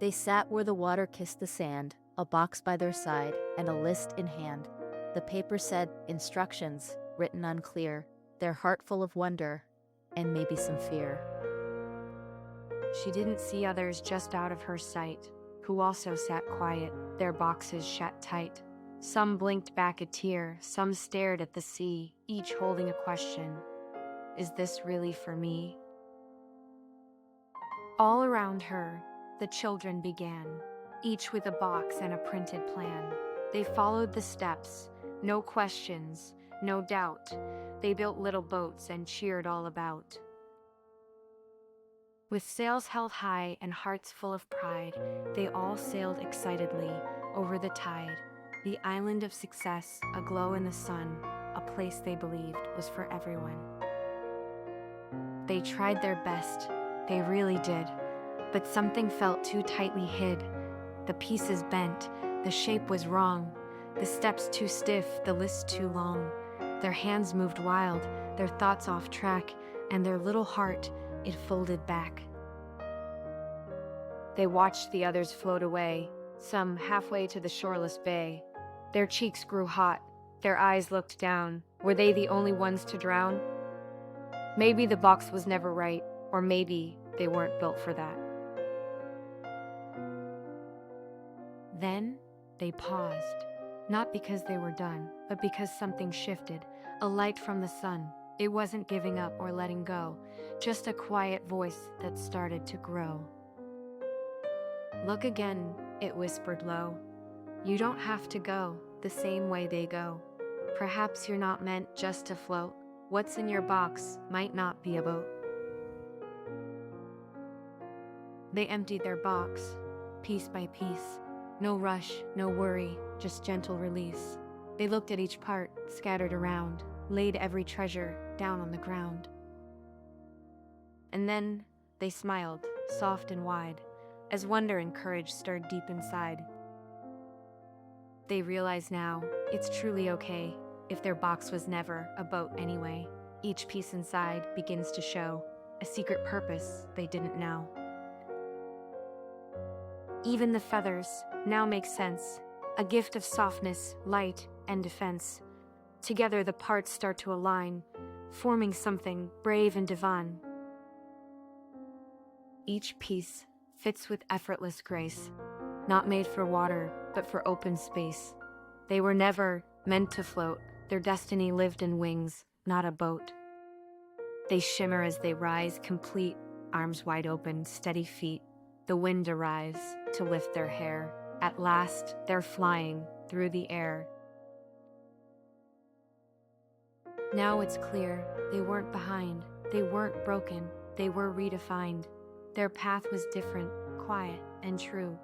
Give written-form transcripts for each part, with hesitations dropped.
They sat where the water kissed the sand, a box by their side, and a list in hand. The paper said, instructions, written unclear, their heart full of wonder, and maybe some fear. She didn't see others just out of her sight, who also sat quiet, their boxes shut tight. Some blinked back a tear, some stared at the sea, each holding a question. Is this really for me? All around her, the children began, each with a box and a printed plan. They followed the steps, no questions, no doubt. They built little boats and cheered all about. With sails held high and hearts full of pride, they all sailed excitedly over the tide. The island of success, aglow in the sun, a place they believed was for everyone. They tried their best, they really did, but something felt too tightly hid. The pieces bent, the shape was wrong, the steps too stiff, the list too long. Their hands moved wild, their thoughts off track, and their little heart, it folded back. They watched the others float away, some halfway to the shoreless bay. Their cheeks grew hot, their eyes looked down. Were they the only ones to drown? Maybe the box was never right, or maybe they weren't built for that. Then they paused, not because they were done, but because something shifted, a light from the sun. It wasn't giving up or letting go, just a quiet voice that started to grow. Look again, it whispered low. You don't have to go the same way they go. Perhaps you're not meant just to float. What's in your box might not be a boat. They emptied their box, piece by piece. No rush, no worry, just gentle release. They looked at each part, scattered around, laid every treasure down on the ground. And then they smiled, soft and wide, as wonder and courage stirred deep inside. They realize now it's truly okay if their box was never a boat anyway. Each piece inside begins to show a secret purpose they didn't know. Even the feathers now make sense, a gift of softness, light, and defense. Together the parts start to align, forming something brave and divine. Each piece fits with effortless grace, not made for water, but for open space. They were never meant to float, their destiny lived in wings, not a boat. They shimmer as they rise, complete, arms wide open, steady feet. The wind arrives to lift their hair. At last, they're flying through the air. Now it's clear, they weren't behind, they weren't broken, they were redefined. Their path was different, quiet and true,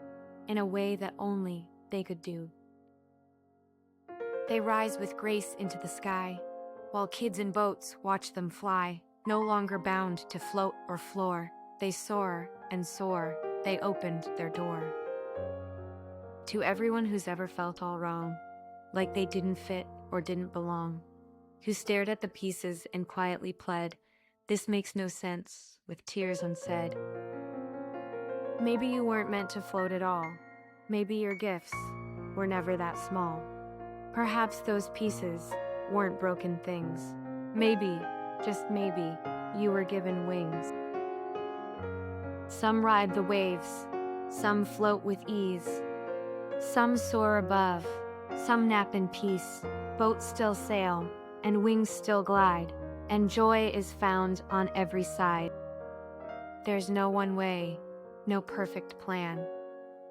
in a way that only they could do. They rise with grace into the sky, while kids in boats watch them fly, no longer bound to float or floor. They soar and soar, they opened their door. To everyone who's ever felt all wrong, like they didn't fit or didn't belong, who stared at the pieces and quietly pled, "This makes no sense," with tears unsaid. Maybe you weren't meant to float at all. Maybe your gifts were never that small. Perhaps those pieces weren't broken things. Maybe, just maybe, you were given wings. Some ride the waves, some float with ease. Some soar above, some nap in peace. Boats still sail, and wings still glide, and joy is found on every side. There's no one way, no perfect plan,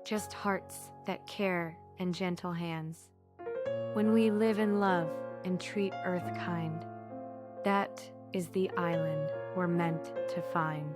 just hearts that care and gentle hands. When we live in love and treat earth kind, that is the island we're meant to find.